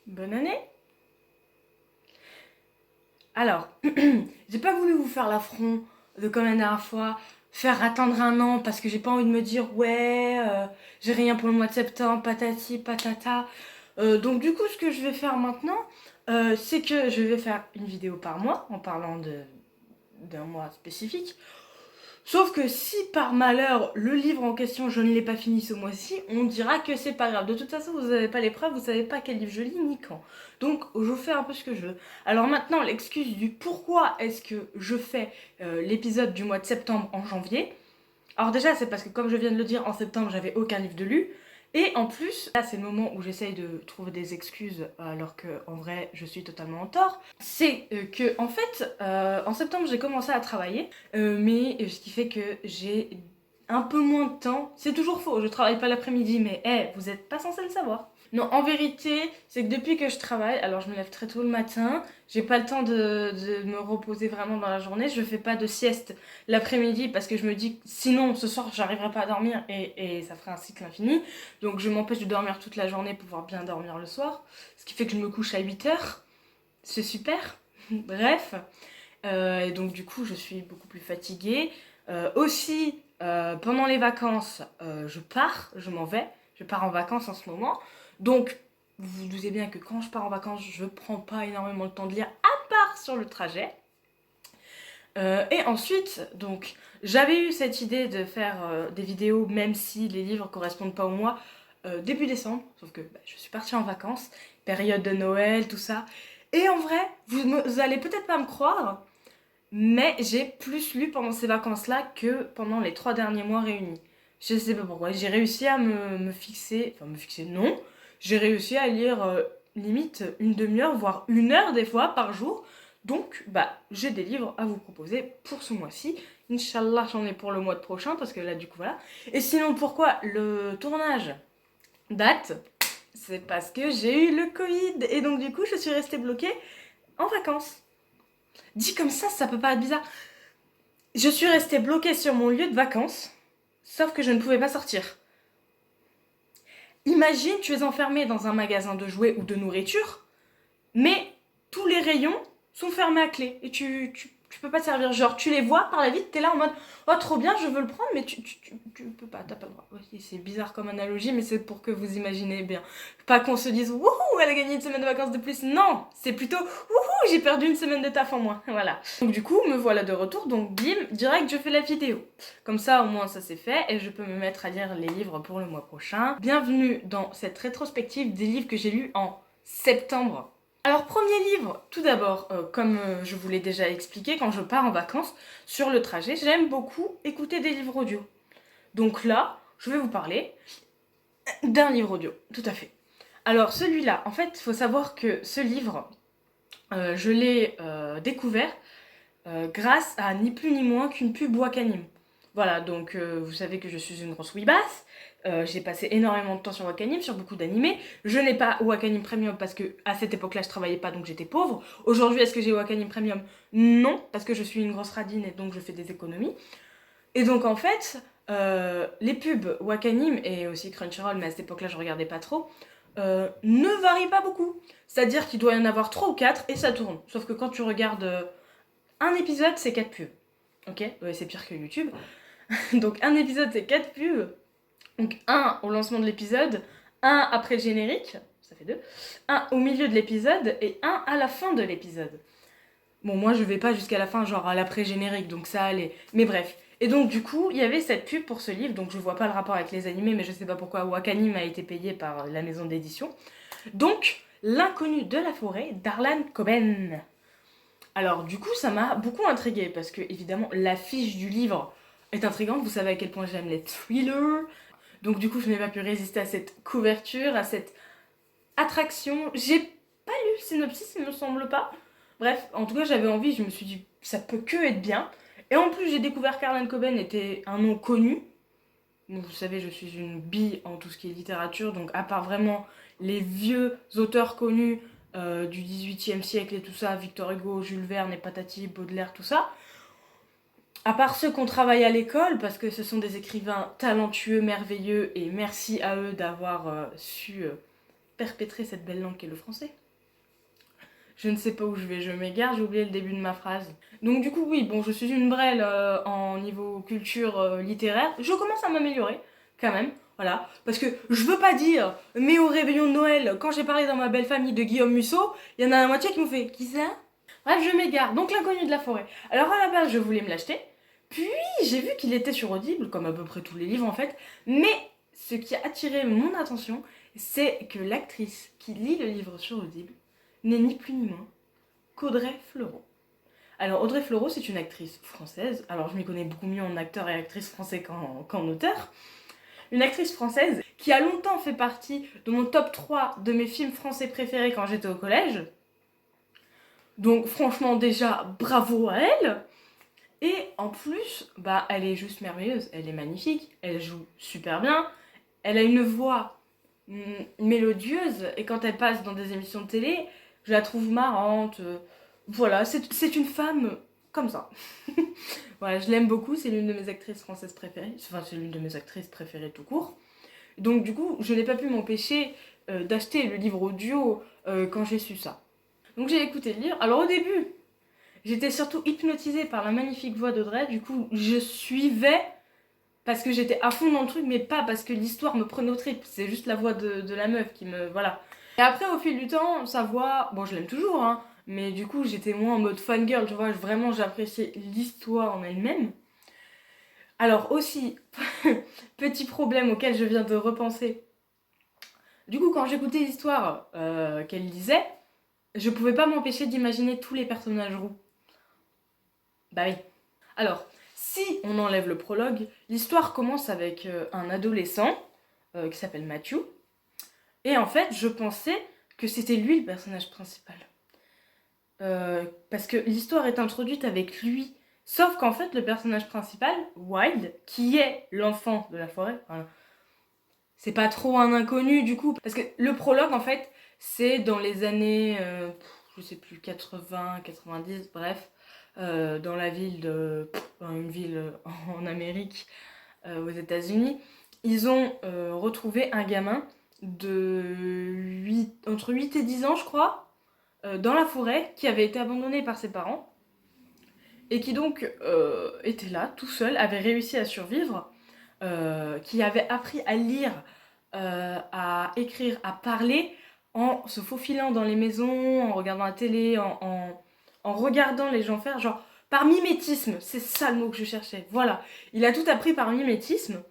Bonne année. Alors, j'ai pas voulu vous faire l'affront de comme la dernière fois, faire attendre un an parce que j'ai pas envie de me dire ouais, j'ai rien pour le mois de septembre, patati patata. Donc du coup, ce que je vais faire maintenant, c'est que je vais faire une vidéo par mois en parlant d'un mois spécifique. Sauf que si par malheur le livre en question je ne l'ai pas fini ce mois-ci, on dira que c'est pas grave. De toute façon, vous n'avez pas les preuves, vous savez pas quel livre je lis ni quand. Donc je fais un peu ce que je veux. Alors maintenant, l'excuse du pourquoi est-ce que je fais l'épisode du mois de septembre en janvier. Alors déjà, c'est parce que comme je viens de le dire, en septembre, j'avais aucun livre de lu. Et en plus, là c'est le moment où j'essaye de trouver des excuses alors que en vrai je suis totalement en tort. C'est que en fait, en septembre j'ai commencé à travailler, mais ce qui fait que j'ai un peu moins de temps. C'est toujours faux, je travaille pas l'après-midi, mais vous êtes pas censé le savoir. Non, en vérité, c'est que depuis que je travaille, alors je me lève très tôt le matin, j'ai pas le temps de me reposer vraiment dans la journée, je fais pas de sieste l'après-midi parce que je me dis que sinon ce soir j'arriverai pas à dormir et ça ferait un cycle infini. Donc je m'empêche de dormir toute la journée pour pouvoir bien dormir le soir. Ce qui fait que je me couche à 8 heures. C'est super. Bref. Et donc du coup je suis beaucoup plus fatiguée. Aussi, pendant les vacances, je m'en vais. Je pars en vacances en ce moment. Donc vous vous doutez bien que quand je pars en vacances, je prends pas énormément le temps de lire à part sur le trajet. Et ensuite, donc, j'avais eu cette idée de faire des vidéos, même si les livres correspondent pas au mois, début décembre, sauf que je suis partie en vacances, période de Noël, tout ça. Et en vrai, vous allez peut-être pas me croire, mais j'ai plus lu pendant ces vacances-là que pendant les 3 derniers mois réunis. Je sais pas pourquoi, j'ai réussi à me fixer, enfin me fixer non, j'ai réussi à lire limite une demi-heure, voire 1 heure des fois par jour. Donc, j'ai des livres à vous proposer pour ce mois-ci. Inch'Allah, j'en ai pour le mois prochain, parce que là, du coup, voilà. Et sinon, pourquoi le tournage date? C'est parce que j'ai eu le Covid. Et donc, du coup, je suis restée bloquée en vacances. Dit comme ça peut pas être bizarre. Je suis restée bloquée sur mon lieu de vacances, sauf que je ne pouvais pas sortir. Imagine, tu es enfermé dans un magasin de jouets ou de nourriture, mais tous les rayons sont fermés à clé et tu peux pas te servir. Genre, tu les vois par la vitre, t'es là en mode oh, trop bien, je veux le prendre, mais tu peux pas, t'as pas le droit. Oui, c'est bizarre comme analogie, mais c'est pour que vous imaginez bien. Pas qu'on se dise wouhou, elle a gagné une semaine de vacances de plus. Non, c'est plutôt wouhou, j'ai perdu une semaine de taf en moins. Voilà. Donc, du coup, me voilà de retour, donc bim, direct, je fais la vidéo. Comme ça, au moins, ça c'est fait et je peux me mettre à lire les livres pour le mois prochain. Bienvenue dans cette rétrospective des livres que j'ai lus en septembre. Alors, premier livre, tout d'abord, comme je vous l'ai déjà expliqué, quand je pars en vacances, sur le trajet, j'aime beaucoup écouter des livres audio. Donc là, je vais vous parler d'un livre audio, tout à fait. Alors, celui-là, en fait, il faut savoir que ce livre, je l'ai découvert grâce à ni plus ni moins qu'une pub Wakanim. Voilà, donc vous savez que je suis une grosse weebasse. J'ai passé énormément de temps sur Wakanim, sur beaucoup d'animés. Je n'ai pas Wakanim Premium parce que à cette époque-là, je travaillais pas, donc j'étais pauvre. Aujourd'hui, est-ce que j'ai Wakanim Premium? Non, parce que je suis une grosse radine et donc je fais des économies. Et donc en fait, les pubs Wakanim et aussi Crunchyroll, mais à cette époque-là, je regardais pas trop, ne varient pas beaucoup. C'est-à-dire qu'il doit y en avoir 3 ou 4 et ça tourne. Sauf que quand tu regardes un épisode, c'est 4 pubs. Ok, ouais, c'est pire que YouTube. Donc un épisode, c'est 4 pubs. Donc un au lancement de l'épisode, un après le générique, ça fait 2, un au milieu de l'épisode et un à la fin de l'épisode. Bon, moi je vais pas jusqu'à la fin, genre à l'après-générique, donc ça allait. Mais bref. Et donc du coup, il y avait cette pub pour ce livre, donc je vois pas le rapport avec les animés, mais je sais pas pourquoi Wakanim a été payé par la maison d'édition. Donc, L'inconnu de la forêt d'Arlan Coben. Alors du coup, ça m'a beaucoup intriguée parce que évidemment l'affiche du livre est intrigante. Vous savez à quel point j'aime les thrillers. Donc du coup, je n'ai pas pu résister à cette couverture, à cette attraction. J'ai pas lu le synopsis, il me semble pas. Bref, en tout cas, j'avais envie. Je me suis dit, ça peut que être bien. Et en plus, j'ai découvert qu'Arlan Coben était un nom connu. Donc, vous savez, je suis une bille en tout ce qui est littérature. Donc à part vraiment les vieux auteurs connus du XVIIIe siècle et tout ça, Victor Hugo, Jules Verne et patati, Baudelaire, tout ça. À part ceux qu'on travaille à l'école, parce que ce sont des écrivains talentueux, merveilleux, et merci à eux d'avoir su perpétrer cette belle langue qu'est le français. Je ne sais pas où je vais, je m'égare, j'ai oublié le début de ma phrase. Donc du coup, oui, bon, je suis une brêle en niveau culture littéraire. Je commence à m'améliorer, quand même, voilà. Parce que je veux pas dire, mais au réveillon de Noël, quand j'ai parlé dans ma belle famille de Guillaume Musso, il y en a la moitié qui m'ont fait « Qui ça ?» Bref, je m'égare. Donc l'inconnu de la forêt. Alors à la base, je voulais me l'acheter. Puis j'ai vu qu'il était sur Audible, comme à peu près tous les livres en fait. Mais ce qui a attiré mon attention, c'est que l'actrice qui lit le livre sur Audible n'est ni plus ni moins qu'Audrey Fleurot. Alors Audrey Fleurot, c'est une actrice française. Alors je m'y connais beaucoup mieux en acteur et actrice français qu'en auteur. Une actrice française qui a longtemps fait partie de mon top 3 de mes films français préférés quand j'étais au collège. Donc franchement déjà, bravo à elle. Et en plus, bah, elle est juste merveilleuse, elle est magnifique, elle joue super bien, elle a une voix mélodieuse, et quand elle passe dans des émissions de télé, je la trouve marrante. Voilà, c'est une femme comme ça. Voilà, je l'aime beaucoup, c'est l'une de mes actrices françaises préférées, enfin c'est l'une de mes actrices préférées tout court. Donc du coup, je n'ai pas pu m'empêcher d'acheter le livre audio quand j'ai su ça. Donc j'ai écouté le livre. Alors au début, j'étais surtout hypnotisée par la magnifique voix d'Audrey, du coup je suivais parce que j'étais à fond dans le truc, mais pas parce que l'histoire me prenait au trip, c'est juste la voix de la meuf qui me... voilà. Et après au fil du temps, sa voix, bon je l'aime toujours, hein, mais du coup j'étais moins en mode fangirl, tu vois, vraiment j'appréciais l'histoire en elle-même. Alors aussi, petit problème auquel je viens de repenser, du coup quand j'écoutais l'histoire qu'elle lisait, je pouvais pas m'empêcher d'imaginer tous les personnages roux. Bah oui. Alors, si on enlève le prologue, l'histoire commence avec un adolescent qui s'appelle Matthew. Et en fait, je pensais que c'était lui le personnage principal. Parce que l'histoire est introduite avec lui. Sauf qu'en fait, le personnage principal, Wild, qui est l'enfant de la forêt, voilà, c'est pas trop un inconnu du coup. Parce que le prologue, en fait, c'est dans les années, je sais plus, 80, 90, bref. Dans la ville dans une ville en Amérique, aux États-Unis, ils ont retrouvé un gamin entre 8 et 10 ans, je crois, dans la forêt, qui avait été abandonné par ses parents, et qui donc était là, tout seul, avait réussi à survivre, qui avait appris à lire, à écrire, à parler, en se faufilant dans les maisons, en regardant la télé, en regardant les gens faire, genre par mimétisme, c'est ça le mot que je cherchais, voilà. Il a tout appris par mimétisme,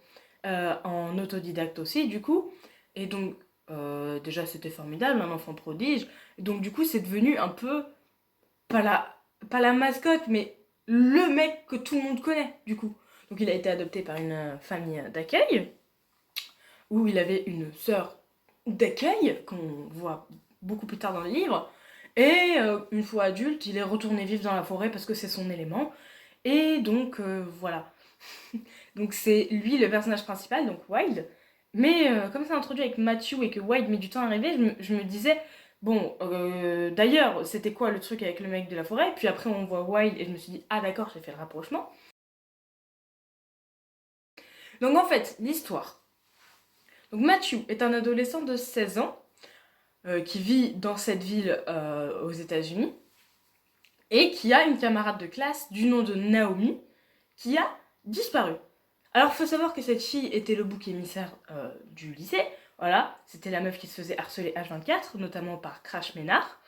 en autodidacte aussi du coup, et donc déjà c'était formidable, un enfant prodige, donc du coup c'est devenu un peu, pas la mascotte, mais le mec que tout le monde connaît du coup. Donc il a été adopté par une famille d'accueil, où il avait une sœur d'accueil, qu'on voit beaucoup plus tard dans le livre, et une fois adulte, il est retourné vivre dans la forêt parce que c'est son élément. Et donc, voilà. Donc c'est lui le personnage principal, donc Wild. Mais comme c'est introduit avec Matthew et que Wild met du temps à arriver, je me disais, bon, d'ailleurs, c'était quoi le truc avec le mec de la forêt? Puis après, on voit Wild et je me suis dit, ah d'accord, j'ai fait le rapprochement. Donc en fait, l'histoire. Donc Matthew est un adolescent de 16 ans qui vit dans cette ville aux États-Unis et qui a une camarade de classe du nom de Naomi qui a disparu. Alors, il faut savoir que cette fille était le bouc émissaire du lycée. Voilà, c'était la meuf qui se faisait harceler H24, notamment par Crash Ménard.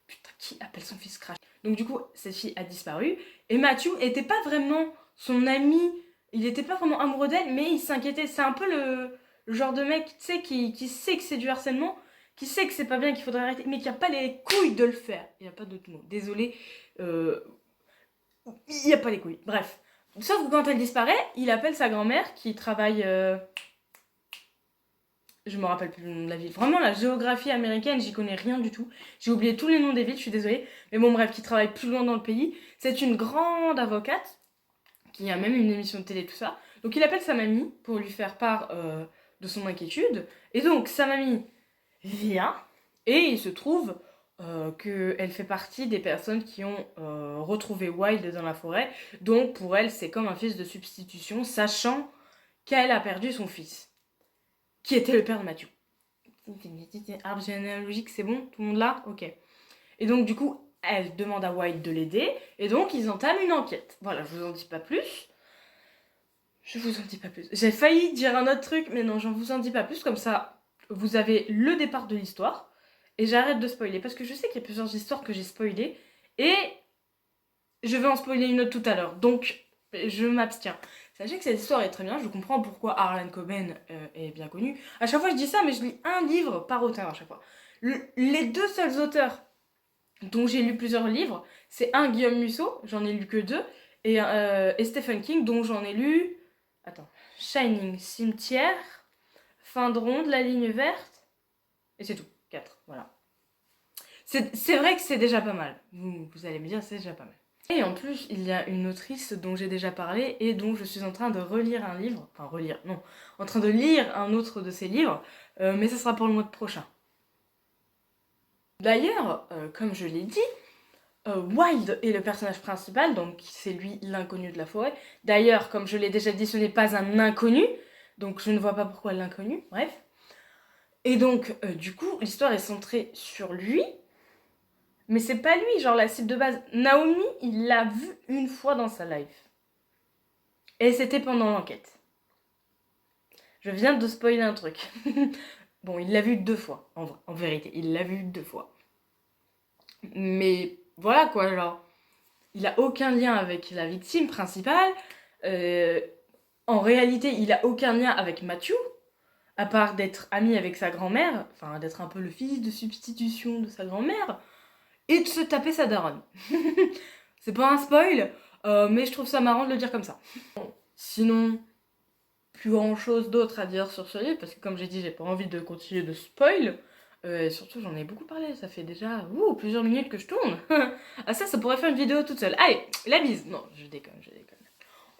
Putain, qui appelle son fils Crash? Donc du coup, cette fille a disparu. Et Matthew était pas vraiment son ami, il était pas vraiment amoureux d'elle, mais il s'inquiétait. C'est un peu le genre de mec, tu sais, qui sait que c'est du harcèlement, qui sait que c'est pas bien, qu'il faudrait arrêter, mais qui a pas les couilles de le faire. Il n'y a pas d'autre mot. Désolé. Il n'y a pas les couilles. Bref. Sauf que quand elle disparaît, il appelle sa grand-mère qui travaille... Je me rappelle plus le nom de la ville. Vraiment, la géographie américaine, j'y connais rien du tout. J'ai oublié tous les noms des villes, je suis désolée. Mais bon, bref, qui travaille plus loin dans le pays. C'est une grande avocate, qui a même une émission de télé, tout ça. Donc il appelle sa mamie pour lui faire part de son inquiétude. Et donc, sa mamie vient, et il se trouve qu'elle fait partie des personnes qui ont retrouvé Wild dans la forêt. Donc pour elle, c'est comme un fils de substitution, sachant qu'elle a perdu son fils, qui était le père de Matthew. arbre généalogique, c'est bon? Tout le monde là? Ok. Et donc, du coup, elle demande à White de l'aider. Et donc, ils entament une enquête. Voilà, je vous en dis pas plus. Je vous en dis pas plus. J'ai failli dire un autre truc, mais non, j'en vous en dis pas plus. Comme ça, vous avez le départ de l'histoire. Et j'arrête de spoiler. Parce que je sais qu'il y a plusieurs histoires que j'ai spoilées. Et je vais en spoiler une autre tout à l'heure. Donc, je m'abstiens. Sachez que cette histoire est très bien. Je comprends pourquoi Harlan Coben est bien connu. À chaque fois, je dis ça, mais je lis un livre par auteur à chaque fois. Les deux seuls auteurs dont j'ai lu plusieurs livres, c'est un Guillaume Musso, j'en ai lu que deux, et Stephen King, dont j'en ai lu... Attends. Shining, Cimetière, Fin de ronde, La ligne verte, et c'est tout. 4, voilà. C'est vrai que c'est déjà pas mal. Vous allez me dire, c'est déjà pas mal. Et en plus, il y a une autrice dont j'ai déjà parlé et dont je suis en train de relire un livre. Enfin, relire, non. En train de lire un autre de ses livres, mais ça sera pour le mois prochain. D'ailleurs, comme je l'ai dit, Wilde est le personnage principal, donc c'est lui l'inconnu de la forêt. D'ailleurs, comme je l'ai déjà dit, ce n'est pas un inconnu, donc je ne vois pas pourquoi l'inconnu, bref. Et donc, du coup, l'histoire est centrée sur lui, mais c'est pas lui, genre la cible de base. Naomi, il l'a vu une fois dans sa life. Et c'était pendant l'enquête. Je viens de spoiler un truc. Bon, il l'a vu 2 fois, en vérité, il l'a vu 2 fois. Mais voilà quoi, genre, il a aucun lien avec la victime principale. En réalité, il a aucun lien avec Matthew, à part d'être ami avec sa grand-mère, enfin d'être un peu le fils de substitution de sa grand-mère, et de se taper sa daronne. C'est pas un spoil, mais je trouve ça marrant de le dire comme ça. Sinon, plus grand chose d'autre à dire sur ce livre, parce que comme j'ai dit, j'ai pas envie de continuer de spoil. Surtout, j'en ai beaucoup parlé, ça fait déjà plusieurs minutes que je tourne. Ah ça pourrait faire une vidéo toute seule. Allez, la bise. Non, je déconne.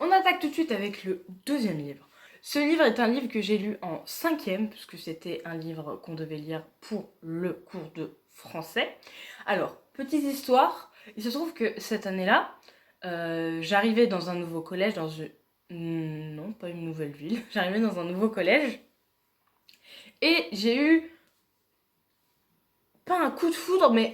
On attaque tout de suite avec le deuxième livre. Ce livre est un livre que j'ai lu en 5e, puisque c'était un livre qu'on devait lire pour le cours de français. Alors, petite histoire, il se trouve que cette année-là, j'arrivais dans un nouveau collège, dans une... Non, pas une nouvelle ville. J'arrivais dans un nouveau collège. Et j'ai eu... Pas un coup de foudre, mais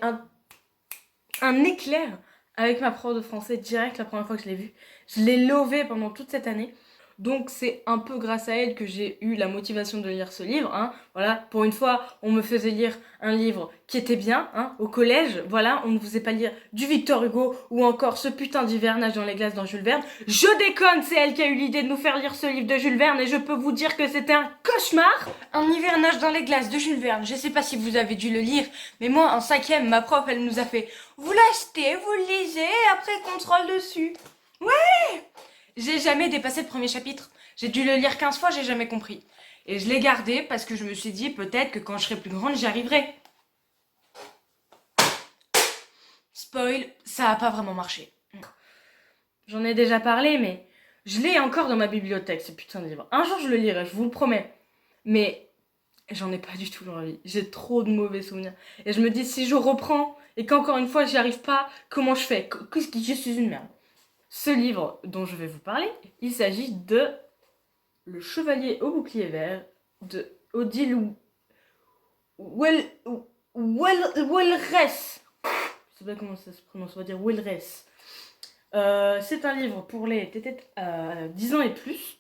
un éclair avec ma prof de français direct la première fois que je l'ai vue. Je l'ai lovée pendant toute cette année. Donc c'est un peu grâce à elle que j'ai eu la motivation de lire ce livre. Hein. Voilà, pour une fois, on me faisait lire un livre qui était bien, hein, au collège. Voilà, on ne vous faisait pas lire du Victor Hugo ou encore ce putain d'hivernage dans les glaces dans Jules Verne. Je déconne, c'est elle qui a eu l'idée de nous faire lire ce livre de Jules Verne et je peux vous dire que c'était un cauchemar. Un hivernage dans les glaces de Jules Verne. Je sais pas si vous avez dû le lire, mais moi en 5e, ma prof, elle nous a fait « Vous l'achetez, vous le lisez, et après contrôle dessus. » Ouais. J'ai jamais dépassé le premier chapitre. J'ai dû le lire 15 fois, j'ai jamais compris. Et je l'ai gardé parce que je me suis dit peut-être que quand je serai plus grande, j'y arriverai. Spoil, ça a pas vraiment marché. J'en ai déjà parlé, mais je l'ai encore dans ma bibliothèque, ce putain de livre. Un jour, je le lirai, je vous le promets. Mais j'en ai pas du tout envie. J'ai trop de mauvais souvenirs. Et je me dis, si je reprends et qu'encore une fois, j'y arrive pas, comment je fais? Je suis une merde. Ce livre dont je vais vous parler, il s'agit de Le Chevalier au bouclier vert de Odile Welrès. Je sais pas comment ça se prononce, on va dire Welrès. C'est un livre pour les 10 ans et plus.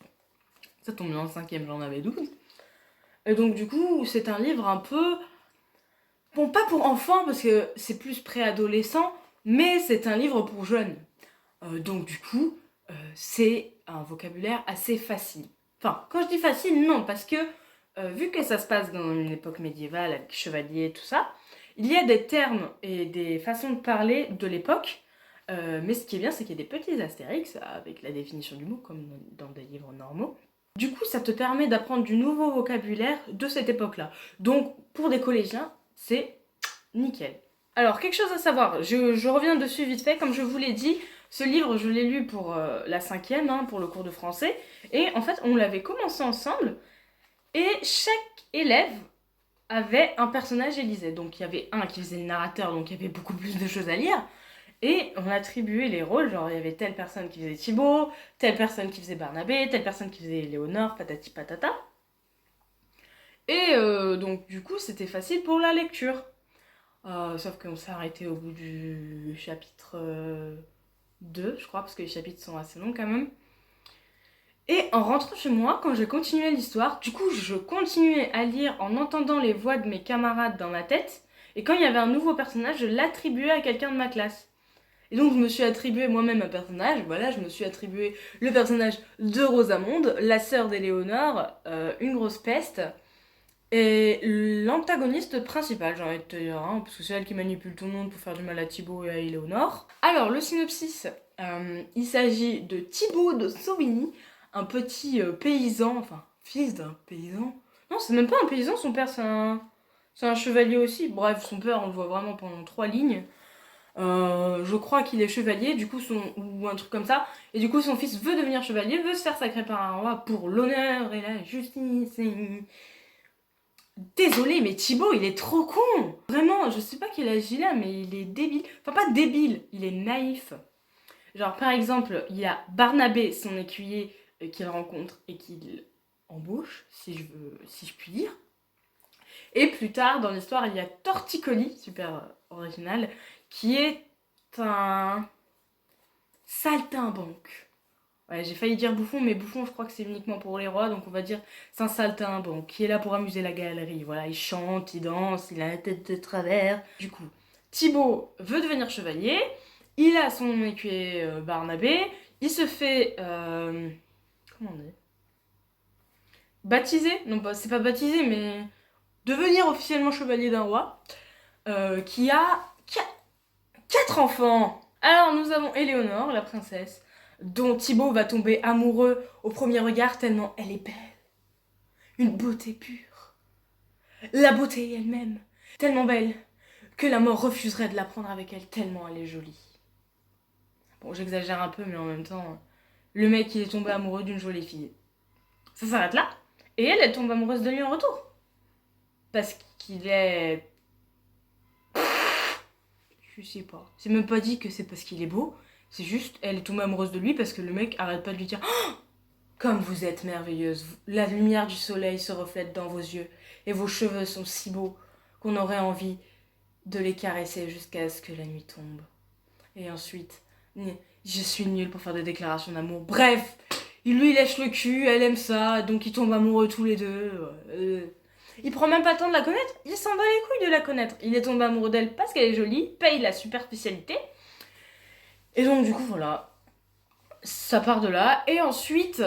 Ça tombe bien, en 5e, j'en avais 12. Et donc du coup, c'est un livre un peu... Bon, pas pour enfants, parce que c'est plus préadolescent, mais c'est un livre pour jeunes. Donc du coup, c'est un vocabulaire assez facile. Enfin, quand je dis facile, non, parce que vu que ça se passe dans une époque médiévale, avec chevaliers, tout ça, il y a des termes et des façons de parler de l'époque, mais ce qui est bien, c'est qu'il y a des petits astérix avec la définition du mot, comme dans des livres normaux. Du coup, ça te permet d'apprendre du nouveau vocabulaire de cette époque-là. Donc, pour des collégiens, c'est nickel. Alors, quelque chose à savoir, je reviens dessus vite fait, comme je vous l'ai dit, ce livre, je l'ai lu pour la 5e, hein, pour le cours de français, et en fait, on l'avait commencé ensemble, et chaque élève avait un personnage et lisait. Donc, il y avait un qui faisait le narrateur, donc il y avait beaucoup plus de choses à lire, et on attribuait les rôles, genre il y avait telle personne qui faisait Thibaut, telle personne qui faisait Barnabé, telle personne qui faisait Léonore, patati patata. Et donc du coup c'était facile pour la lecture. Sauf qu'on s'est arrêté au bout du chapitre 2, je crois, parce que les chapitres sont assez longs quand même. Et en rentrant chez moi, quand je continuais l'histoire, du coup je continuais à lire en entendant les voix de mes camarades dans ma tête. Et quand il y avait un nouveau personnage, je l'attribuais à quelqu'un de ma classe. Et donc je me suis attribué moi-même un personnage, voilà, je me suis attribué le personnage de Rosamonde, la sœur d'Éléonore, une grosse peste, et l'antagoniste principal, j'ai envie de te dire, hein, parce que c'est elle qui manipule tout le monde pour faire du mal à Thibaut et à Éléonore. Alors le synopsis, il s'agit de Thibaut de Sauvigny, un petit paysan, enfin fils d'un paysan. Non, c'est même pas un paysan, son père c'est un chevalier aussi. Bref, son père on le voit vraiment pendant 3 lignes. Je crois qu'il est chevalier, du coup ou un truc comme ça, et du coup son fils veut devenir chevalier, veut se faire sacrer par un roi pour l'honneur et la justice. Désolé, mais Thibaut, il est trop con. Vraiment, je sais pas quel âge il a, mais il est débile. Enfin, pas débile, il est naïf. Genre, par exemple, il y a Barnabé, son écuyer, qu'il rencontre et qu'il embauche, si je puis dire. Et plus tard, dans l'histoire, il y a Torticolis, super original, qui est un saltimbanque. Ouais, j'ai failli dire bouffon, mais bouffon, je crois que c'est uniquement pour les rois, donc on va dire c'est un saltimbanque qui est là pour amuser la galerie. Voilà, il chante, il danse, il a la tête de travers. Du coup, Thibaut veut devenir chevalier, il a son écuyer Barnabé, il se fait... comment on dit, baptisé. Non, c'est pas baptisé, mais devenir officiellement chevalier d'un roi, qui a 4 enfants. Alors nous avons Éléonore, la princesse, dont Thibaut va tomber amoureux au premier regard tellement elle est belle. Une beauté pure. La beauté elle-même, tellement belle que la mort refuserait de la prendre avec elle tellement elle est jolie. Bon, j'exagère un peu, mais en même temps, le mec il est tombé amoureux d'une jolie fille. Ça s'arrête là, et elle tombe amoureuse de lui en retour. Parce qu'il est... Je sais pas. C'est même pas dit que c'est parce qu'il est beau. C'est juste, elle est tombée amoureuse de lui parce que le mec arrête pas de lui dire oh, comme vous êtes merveilleuse. La lumière du soleil se reflète dans vos yeux. Et vos cheveux sont si beaux qu'on aurait envie de les caresser jusqu'à ce que la nuit tombe. Et ensuite, je suis nulle pour faire des déclarations d'amour. Bref, il lui lèche le cul, elle aime ça, donc ils tombent amoureux tous les deux. Il prend même pas le temps de la connaître, il s'en bat les couilles de la connaître. Il est tombé amoureux d'elle parce qu'elle est jolie, paye la superficialité. Et donc du coup voilà, ça part de là. Et ensuite,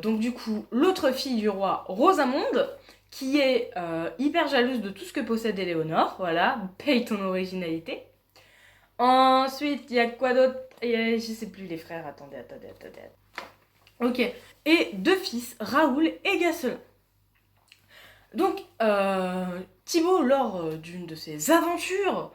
donc du coup, l'autre fille du roi, Rosamonde, qui est hyper jalouse de tout ce que possède Éléonore, voilà, paye ton originalité. Ensuite, il y a quoi d'autre? Je sais plus les frères, attendez. Ok, et 2 fils, Raoul et Gasselin. Donc, Thibaut, lors d'une de ses aventures,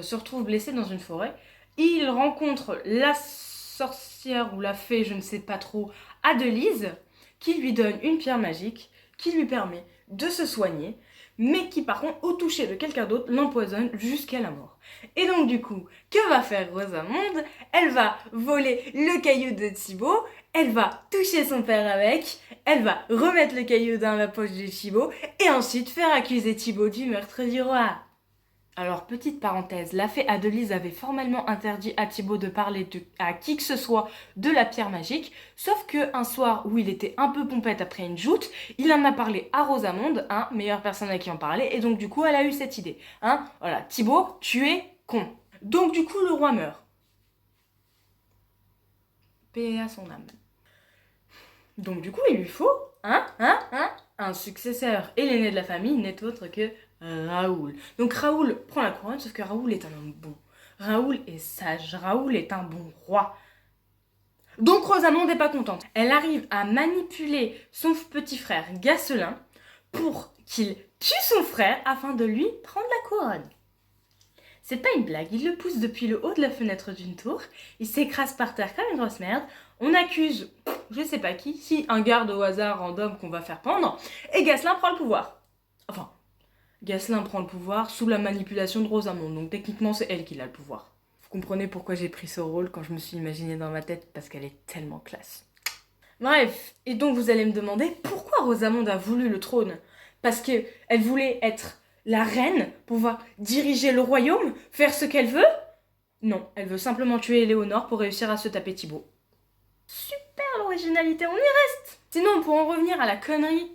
se retrouve blessé dans une forêt. Il rencontre la sorcière ou la fée, je ne sais pas trop, Adelise, qui lui donne une pierre magique qui lui permet de se soigner, mais qui par contre, au toucher de quelqu'un d'autre, l'empoisonne jusqu'à la mort. Et donc du coup, que va faire Rosamonde? Elle va voler le caillou de Thibaut, elle va toucher son père avec, elle va remettre le caillou dans la poche de Thibaut, et ensuite faire accuser Thibaut du meurtre du roi. Alors, petite parenthèse, la fée Adelise avait formellement interdit à Thibaut de parler à qui que ce soit de la pierre magique, sauf qu'un soir où il était un peu pompette après une joute, il en a parlé à Rosamonde, hein, meilleure personne à qui en parler, et donc du coup elle a eu cette idée. Hein, voilà, Thibaut, tu es con. Donc du coup le roi meurt. Paix à son âme. Donc du coup il lui faut, un successeur. Et l'aîné de la famille n'est autre que Raoul. Donc Raoul prend la couronne, sauf que Raoul est un homme bon. Raoul est sage, Raoul est un bon roi. Donc Rosamonde n'est pas contente. Elle arrive à manipuler son petit frère Gasselin pour qu'il tue son frère afin de lui prendre la couronne. C'est pas une blague, il le pousse depuis le haut de la fenêtre d'une tour, il s'écrase par terre comme une grosse merde, on accuse, je sais pas qui, si un garde au hasard random qu'on va faire pendre, et Gasselin prend le pouvoir. Enfin, Gasselin prend le pouvoir sous la manipulation de Rosamonde, donc techniquement c'est elle qui a le pouvoir. Vous comprenez pourquoi j'ai pris ce rôle quand je me suis imaginée dans ma tête, parce qu'elle est tellement classe. Bref, et donc vous allez me demander pourquoi Rosamonde a voulu le trône? parce qu'elle voulait être la reine, pouvoir diriger le royaume, faire ce qu'elle veut? Non, elle veut simplement tuer Éléonore pour réussir à se taper Thibaut. Super l'originalité, on y reste. Sinon, pour en revenir à la connerie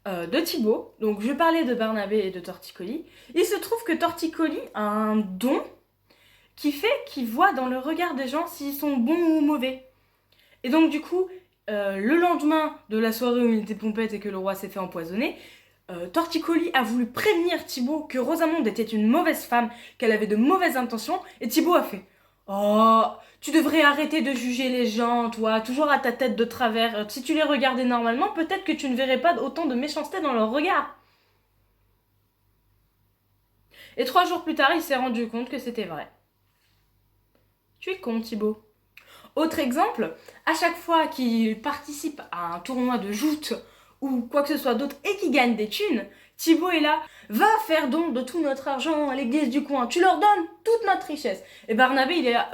de Thibaut, donc je parlais de Barnabé et de Torticolis, il se trouve que Torticolis a un don qui fait qu'il voit dans le regard des gens s'ils sont bons ou mauvais. Et donc du coup, le lendemain de la soirée où il était pompette et que le roi s'est fait empoisonner, Torticolis a voulu prévenir Thibaut que Rosamonde était une mauvaise femme, qu'elle avait de mauvaises intentions, et Thibaut a fait « Oh, tu devrais arrêter de juger les gens, toi, toujours à ta tête de travers. Si tu les regardais normalement, peut-être que tu ne verrais pas autant de méchanceté dans leur regard. » Et 3 jours plus tard, il s'est rendu compte que c'était vrai. Tu es con, Thibaut. Autre exemple, à chaque fois qu'il participe à un tournoi de joute ou quoi que ce soit d'autre et qu'il gagne des thunes, Thibaut est là, va faire don de tout notre argent à l'église du coin, tu leur donnes toute notre richesse. Et Barnabé, il est là,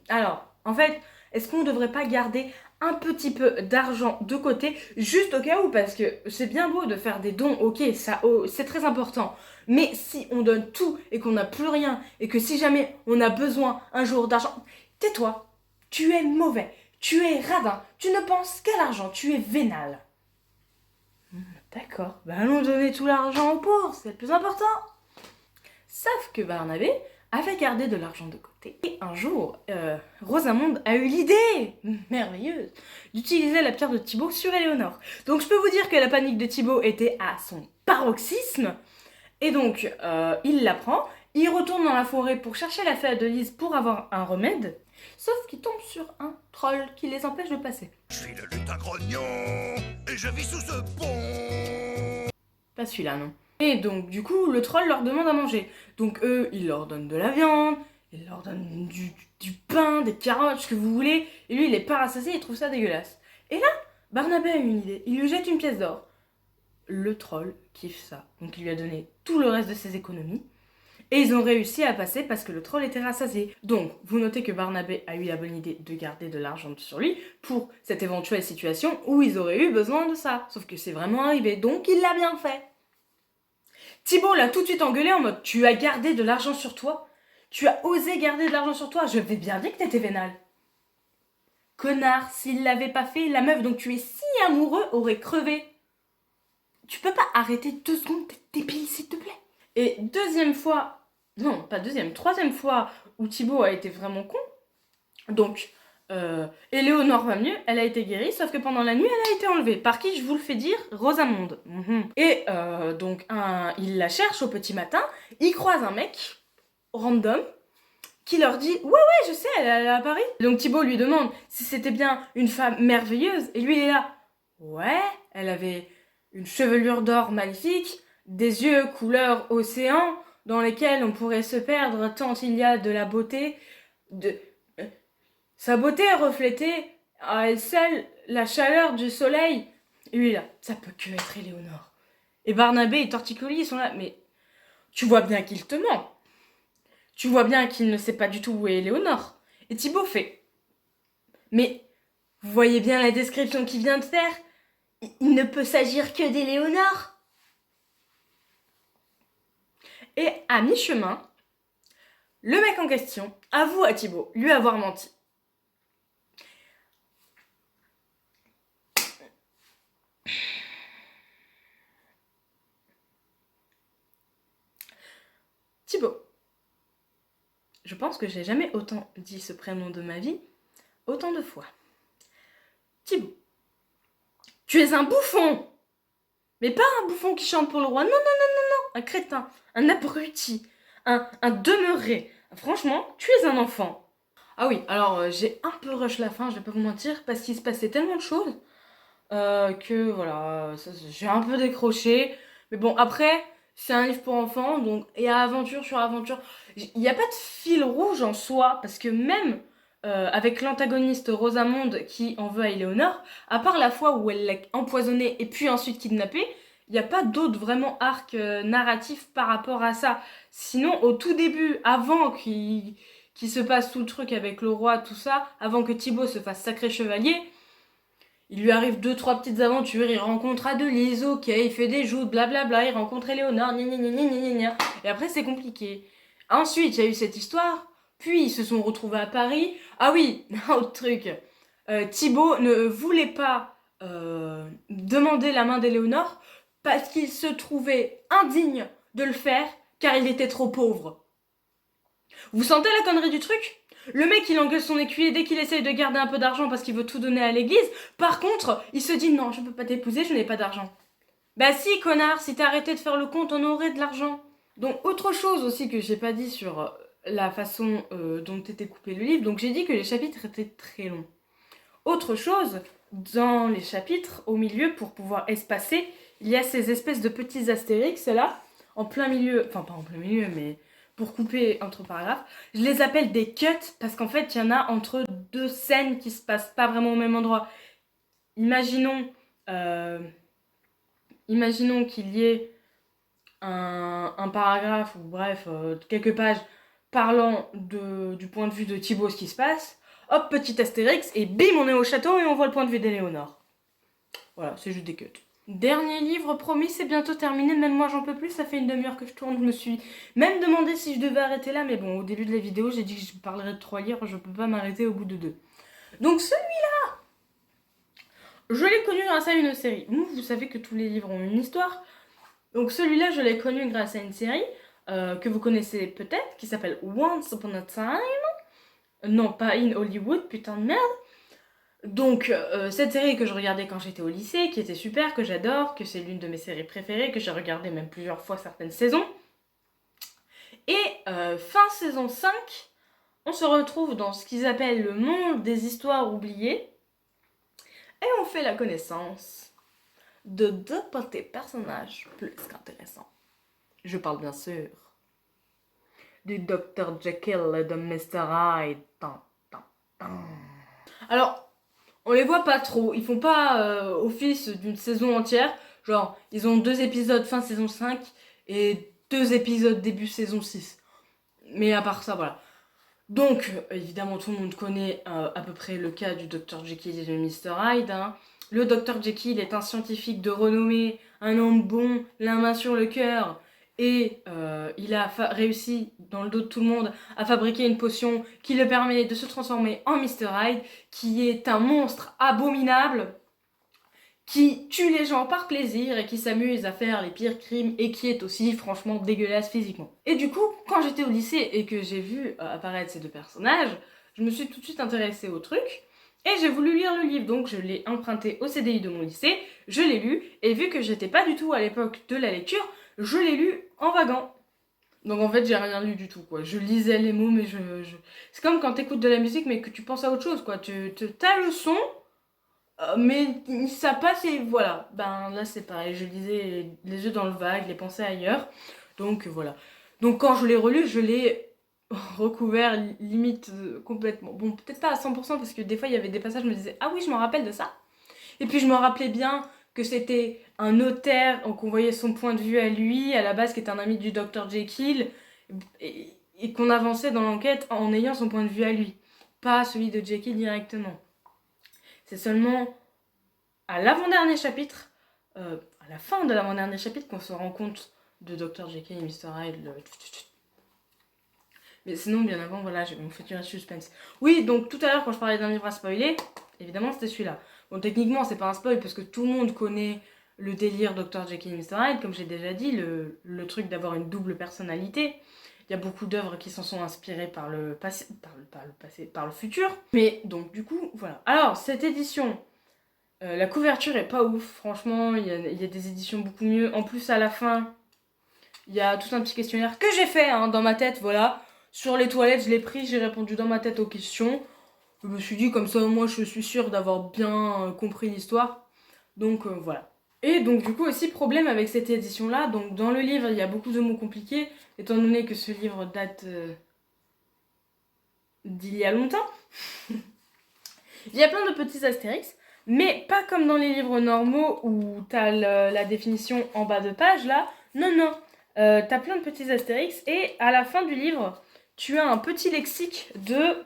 alors, en fait, est-ce qu'on ne devrait pas garder un petit peu d'argent de côté, juste au cas où, parce que c'est bien beau de faire des dons, ok, ça, c'est très important, mais si on donne tout et qu'on n'a plus rien, et que si jamais on a besoin un jour d'argent, tais-toi. Tu es mauvais, tu es radin, tu ne penses qu'à l'argent, tu es vénal. D'accord, allons donner tout l'argent aux pauvres, c'est le plus important. Sauf que Barnabé avait gardé de l'argent de côté. Et un jour, Rosamonde a eu l'idée merveilleuse d'utiliser la pierre de Thibaut sur Éléonore. Donc je peux vous dire que la panique de Thibaut était à son paroxysme. Et donc, il la prend, il retourne dans la forêt pour chercher la fée Adelise pour avoir un remède. Sauf qu'il tombe sur un troll qui les empêche de passer. Je suis le lutin grognon et je vis sous ce pont. Pas celui-là, non. Et donc, du coup, le troll leur demande à manger. Donc, eux, ils leur donnent de la viande, ils leur donnent du pain, des carottes, ce que vous voulez. Et lui, il est pas rassasié, il trouve ça dégueulasse. Et là, Barnabé a une idée. Il lui jette une pièce d'or. Le troll kiffe ça. Donc, il lui a donné tout le reste de ses économies. Et ils ont réussi à passer parce que le troll était rassasié. Donc, vous notez que Barnabé a eu la bonne idée de garder de l'argent sur lui pour cette éventuelle situation où ils auraient eu besoin de ça. Sauf que c'est vraiment arrivé, donc il l'a bien fait. Thibaut l'a tout de suite engueulé en mode « Tu as gardé de l'argent sur toi? Tu as osé garder de l'argent sur toi? Je vais bien dire que t'étais vénal. » Connard, s'il l'avait pas fait, la meuf dont tu es si amoureux aurait crevé. Tu peux pas arrêter 2 secondes d'être débile, s'il te plaît. Et troisième fois où Thibaut a été vraiment con. Donc, Éléonore va mieux, elle a été guérie, sauf que pendant la nuit, elle a été enlevée. Par qui, je vous le fais dire, Rosamonde. Et donc, il la cherche au petit matin, il croise un mec, random, qui leur dit « Ouais, je sais, elle est à Paris. » Donc Thibaut lui demande si c'était bien une femme merveilleuse, et lui, il est là « Ouais, elle avait une chevelure d'or magnifique, des yeux couleur océan, dans lesquels on pourrait se perdre tant il y a de la beauté. Sa beauté est reflétée à elle seule la chaleur du soleil. » Et lui là, ça peut que être Éléonore. Et Barnabé et Torticolis ils sont là, mais tu vois bien qu'il te ment. Tu vois bien qu'il ne sait pas du tout où est Éléonore. Et Thibaut fait, mais vous voyez bien la description qu'il vient de faire. Il ne peut s'agir que d'Éléonore. Et à mi-chemin, le mec en question avoue à Thibaut lui avoir menti. Thibaut. Je pense que j'ai jamais autant dit ce prénom de ma vie, autant de fois. Thibaut. Tu es un bouffon! Mais pas un bouffon qui chante pour le roi, non, un crétin, un abruti, un demeuré. Franchement, tu es un enfant. Ah oui, alors j'ai un peu rush la fin, je vais pas vous mentir, parce qu'il se passait tellement de choses que voilà, j'ai un peu décroché. Mais bon, après, c'est un livre pour enfants, donc il y a aventure sur aventure. Il n'y a pas de fil rouge en soi, parce que même avec l'antagoniste Rosamonde qui en veut à Éléonore, à part la fois où elle l'a empoisonné et puis ensuite kidnappé, il n'y a pas d'autre vraiment arc narratif par rapport à ça. Sinon, au tout début, avant qu'il se passe tout le truc avec le roi, tout ça, avant que Thibaut se fasse sacré chevalier, Il lui arrive 2-3 petites aventures, il rencontre Adelise, ok, il fait des joutes, blablabla, il rencontre Éléonore, gna gna gna gna gna gna. Et après c'est compliqué. Ensuite, il y a eu cette histoire, puis ils se sont retrouvés à Paris. Ah oui, un autre truc. Thibaut ne voulait pas demander la main d'Éléonore parce qu'il se trouvait indigne de le faire car il était trop pauvre. Vous sentez la connerie du truc ? Le mec, il engueule son écuyer dès qu'il essaye de garder un peu d'argent parce qu'il veut tout donner à l'église. Par contre, il se dit non, je peux pas t'épouser, je n'ai pas d'argent. Bah si, connard, si t'as arrêté de faire le compte, on aurait de l'argent. Donc, autre chose aussi que j'ai pas dit sur la façon dont était coupé le livre, donc j'ai dit que les chapitres étaient très longs. Autre chose, dans les chapitres, au milieu, pour pouvoir espacer, il y a ces espèces de petits astérix là, en plein milieu, enfin pas en plein milieu, mais pour couper entre paragraphes. Je les appelle des cuts parce qu'en fait, il y en a entre deux scènes qui se passent pas vraiment au même endroit. Imaginons qu'il y ait un paragraphe, ou bref, quelques pages parlant du point de vue de Thibaut, ce qui se passe. Hop, petit astérix, et bim, on est au château et on voit le point de vue d'Éléonore. Voilà, c'est juste des cuts. Dernier livre, promis, c'est bientôt terminé, même moi j'en peux plus, ça fait une demi-heure que je tourne, je me suis même demandé si je devais arrêter là, mais bon, au début de la vidéo, j'ai dit que je parlerais de 3 livres, je peux pas m'arrêter au bout de 2. Donc celui-là, je l'ai connu grâce à une série. Vous savez que tous les livres ont une histoire, donc celui-là, je l'ai connu grâce à une série que vous connaissez peut-être, qui s'appelle Once Upon a Time. Non, pas In Hollywood, putain de merde. Donc, cette série que je regardais quand j'étais au lycée, qui était super, que j'adore, que c'est l'une de mes séries préférées, que j'ai regardé même plusieurs fois certaines saisons. Et fin saison 5, on se retrouve dans ce qu'ils appellent le monde des histoires oubliées. Et on fait la connaissance de 2 petits personnages plus qu'intéressants. Je parle bien sûr du Dr. Jekyll et de Mr. Hyde. Alors, on les voit pas trop, ils font pas office d'une saison entière. Genre, ils ont 2 épisodes fin saison 5 et 2 épisodes début saison 6. Mais à part ça, voilà. Donc, évidemment, tout le monde connaît à peu près le cas du Dr. Jekyll et de Mr. Hyde. Hein. Le Dr. Jekyll est un scientifique de renommée, un homme bon, la main sur le cœur. Et il a réussi, dans le dos de tout le monde, à fabriquer une potion qui le permet de se transformer en Mr. Hyde, qui est un monstre abominable, qui tue les gens par plaisir et qui s'amuse à faire les pires crimes et qui est aussi franchement dégueulasse physiquement. Et du coup, quand j'étais au lycée et que j'ai vu apparaître ces 2 personnages, je me suis tout de suite intéressée au truc et j'ai voulu lire le livre. Donc je l'ai emprunté au CDI de mon lycée, je l'ai lu et vu que j'étais pas du tout à l'époque de la lecture, je l'ai lu en vagant. Donc en fait, j'ai rien lu du tout, quoi. Je lisais les mots, mais c'est comme quand t'écoutes de la musique, mais que tu penses à autre chose, quoi. T'as le son, mais ça passe et voilà. Ben là, c'est pareil. Je lisais les yeux dans le vague, les pensées ailleurs. Donc voilà. Donc quand je l'ai relu, je l'ai recouvert limite complètement. Bon, peut-être pas à 100% parce que des fois, il y avait des passages, je me disais, ah oui, je m'en rappelle de ça. Et puis je me rappelais bien que c'était un notaire, qu'on voyait son point de vue à lui, à la base qui était un ami du Dr. Jekyll, et qu'on avançait dans l'enquête en ayant son point de vue à lui, pas celui de Jekyll directement. C'est seulement à l'avant-dernier chapitre, à la fin de l'avant-dernier chapitre, qu'on se rend compte de Dr. Jekyll et Mr. Hyde. Mais sinon, bien avant, voilà, je vais vous faire un suspense. Oui, donc tout à l'heure, quand je parlais d'un livre à spoiler, évidemment, c'était celui-là. Bon, techniquement, c'est pas un spoil parce que tout le monde connaît le délire Dr. Jekyll et Mr. Hyde, comme j'ai déjà dit, le truc d'avoir une double personnalité. Il y a beaucoup d'œuvres qui s'en sont inspirées par le passé, par le futur. Mais donc, du coup, voilà. Alors, cette édition, la couverture est pas ouf. Franchement, il y a des éditions beaucoup mieux. En plus, à la fin, il y a tout un petit questionnaire que j'ai fait hein, dans ma tête, voilà. Sur les toilettes, je l'ai pris, j'ai répondu dans ma tête aux questions. Je me suis dit, comme ça, moi, je suis sûre d'avoir bien compris l'histoire. Donc, voilà. Et donc, du coup, aussi, problème avec cette édition-là. Donc, dans le livre, il y a beaucoup de mots compliqués, étant donné que ce livre date d'il y a longtemps. Il y a plein de petits astérix, mais pas comme dans les livres normaux où t'as la définition en bas de page, là. Non, non. T'as plein de petits astérix, et à la fin du livre, tu as un petit lexique de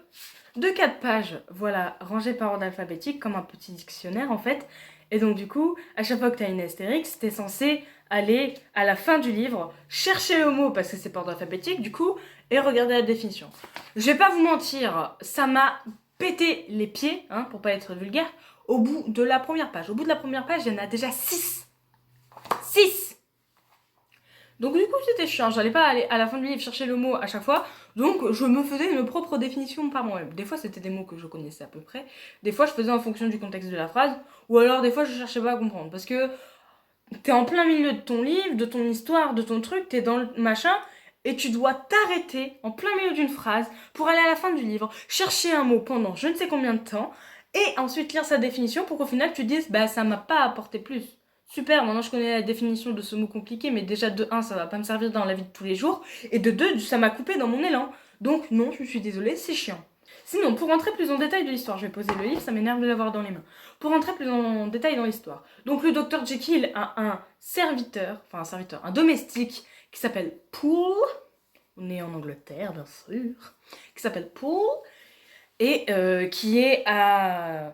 de 4 pages, voilà, rangées par ordre alphabétique, comme un petit dictionnaire en fait. Et donc du coup, à chaque fois que tu as une astérix, t'es censé aller à la fin du livre, chercher le mot parce que c'est par ordre alphabétique du coup, et regarder la définition. Je vais pas vous mentir, ça m'a pété les pieds, hein, pour pas être vulgaire, au bout de la première page. Au bout de la première page, il y en a déjà 6. 6. Donc du coup, c'était chiant, j'allais pas aller à la fin du livre chercher le mot à chaque fois, donc je me faisais une propre définition par moi-même. Des fois, c'était des mots que je connaissais à peu près, des fois, je faisais en fonction du contexte de la phrase, ou alors des fois, je cherchais pas à comprendre, parce que t'es en plein milieu de ton livre, de ton histoire, de ton truc, t'es dans le machin, et tu dois t'arrêter en plein milieu d'une phrase pour aller à la fin du livre, chercher un mot pendant je ne sais combien de temps, et ensuite lire sa définition pour qu'au final tu te dises bah ça m'a pas apporté plus. Super, maintenant je connais la définition de ce mot compliqué, mais déjà de 1 ça va pas me servir dans la vie de tous les jours, et de 2 ça m'a coupé dans mon élan. Donc non, je suis désolée, c'est chiant. Sinon, pour rentrer plus en détail de l'histoire, je vais poser le livre, ça m'énerve de l'avoir dans les mains. Pour rentrer plus en détail dans l'histoire, donc le docteur Jekyll a un serviteur, un domestique qui s'appelle Poole, on est en Angleterre bien sûr, qui s'appelle Poole, et qui est pas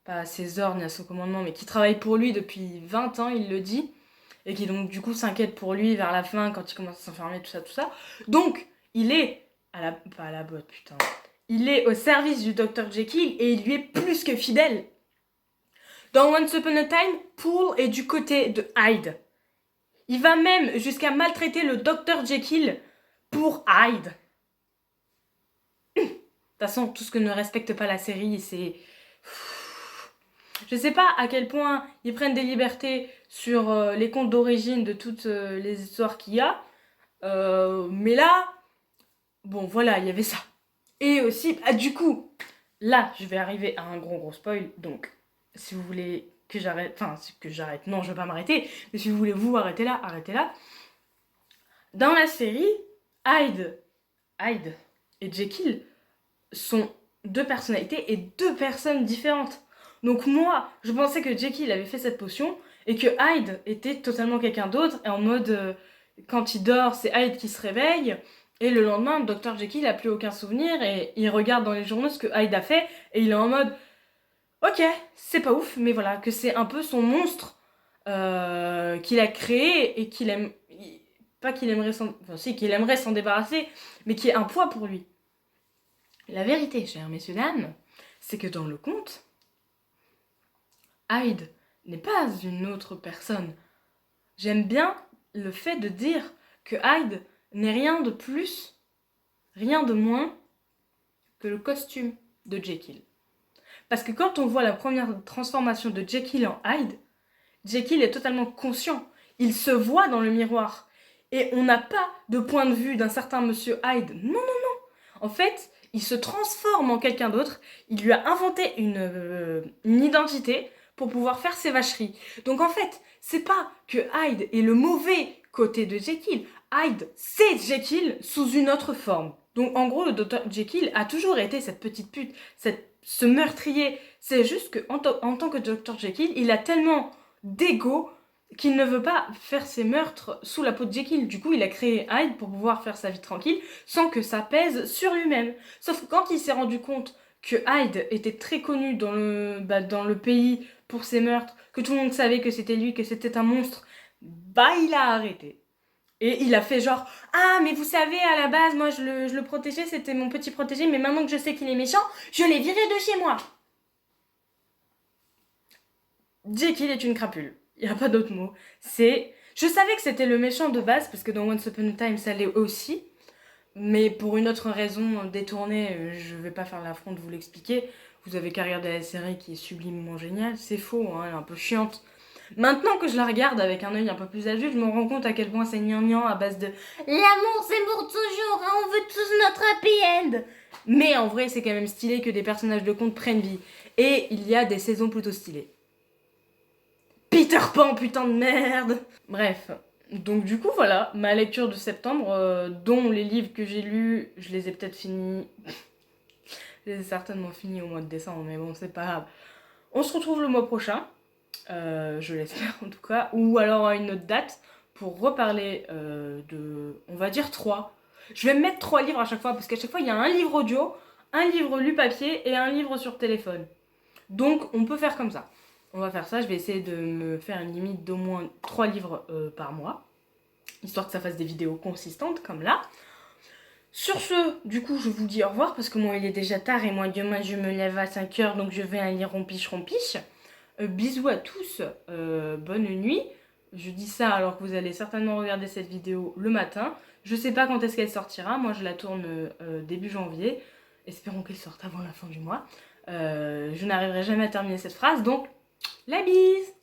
à ses ordres ni à son commandement, mais qui travaille pour lui depuis 20 ans, il le dit, et qui donc du coup s'inquiète pour lui vers la fin quand il commence à s'enfermer, tout ça. Donc, il est pas à la botte, putain. Il est au service du Dr Jekyll et il lui est plus que fidèle. Dans Once Upon a Time, Poole est du côté de Hyde. Il va même jusqu'à maltraiter le Dr Jekyll pour Hyde. De toute façon, tout ce que ne respecte pas la série, c'est... Je sais pas à quel point ils prennent des libertés sur les contes d'origine de toutes les histoires qu'il y a. Mais là, bon voilà, il y avait ça. Et aussi, du coup, là, je vais arriver à un gros spoil. Donc, si vous voulez que j'arrête, non, je vais pas m'arrêter. Mais si vous voulez vous arrêter là, arrêtez là. Dans la série, Hyde et Jekyll sont 2 personnalités et 2 personnes différentes. Donc moi, je pensais que Jekyll avait fait cette potion et que Hyde était totalement quelqu'un d'autre. Et en mode, quand il dort, c'est Hyde qui se réveille. Et le lendemain, le Dr Jekyll n'a plus aucun souvenir et il regarde dans les journaux ce que Hyde a fait. Et il est en mode, ok, c'est pas ouf, mais voilà, que c'est un peu son monstre qu'il a créé et qu'il aime... Pas qu'il aimerait qu'il aimerait s'en débarrasser, mais qui est un poids pour lui. La vérité, chers messieurs dames, c'est que dans le conte, Hyde n'est pas une autre personne. J'aime bien le fait de dire que Hyde n'est rien de plus, rien de moins que le costume de Jekyll. Parce que quand on voit la première transformation de Jekyll en Hyde, Jekyll est totalement conscient. Il se voit dans le miroir. Et on n'a pas de point de vue d'un certain monsieur Hyde. Non. En fait, il se transforme en quelqu'un d'autre. Il lui a inventé une identité pour pouvoir faire ses vacheries. Donc en fait, c'est pas que Hyde est le mauvais côté de Jekyll. Hyde, c'est Jekyll sous une autre forme. Donc en gros, le Dr Jekyll a toujours été cette petite pute, ce meurtrier. C'est juste qu'en tant que Dr Jekyll, il a tellement d'ego qu'il ne veut pas faire ses meurtres sous la peau de Jekyll. Du coup, il a créé Hyde pour pouvoir faire sa vie tranquille sans que ça pèse sur lui-même. Sauf que quand il s'est rendu compte que Hyde était très connu dans le pays pour ses meurtres, que tout le monde savait que c'était lui, que c'était un monstre, il a arrêté. Et il a fait genre, ah mais vous savez, à la base, moi je le protégeais, c'était mon petit protégé, mais maintenant que je sais qu'il est méchant, je l'ai viré de chez moi. Jekyll est une crapule. Il n'y a pas d'autre mot. Je savais que c'était le méchant de base, parce que dans Once Upon a Time, ça l'est aussi. Mais pour une autre raison détournée, je vais pas faire l'affront de vous l'expliquer. Vous avez qu'à regarder la série qui est sublimement géniale. C'est faux, hein, elle est un peu chiante. Maintenant que je la regarde avec un œil un peu plus adulte, je me rends compte à quel point c'est gnangnan à base de l'amour c'est pour toujours, hein, on veut tous notre happy end. Mais en vrai, c'est quand même stylé que des personnages de contes prennent vie. Et il y a des saisons plutôt stylées. Peter Pan, putain de merde. Bref, donc du coup voilà, ma lecture de septembre, dont les livres que j'ai lus, je les ai peut-être finis. Je les ai certainement finis au mois de décembre, mais bon, c'est pas grave. On se retrouve le mois prochain, je l'espère en tout cas, ou alors à une autre date, pour reparler de, on va dire 3. Je vais mettre 3 livres à chaque fois, parce qu'à chaque fois il y a un livre audio, un livre lu papier et un livre sur téléphone. Donc on peut faire comme ça. On va faire ça, je vais essayer de me faire une limite d'au moins 3 livres par mois, histoire que ça fasse des vidéos consistantes comme là. Sur ce, du coup, je vous dis au revoir parce que moi il est déjà tard et moi demain je me lève à 5h donc je vais aller rompiche. Bisous à tous, bonne nuit. Je dis ça alors que vous allez certainement regarder cette vidéo le matin. Je sais pas quand est-ce qu'elle sortira, moi je la tourne début janvier. Espérons qu'elle sorte avant la fin du mois. Je n'arriverai jamais à terminer cette phrase, donc la bise!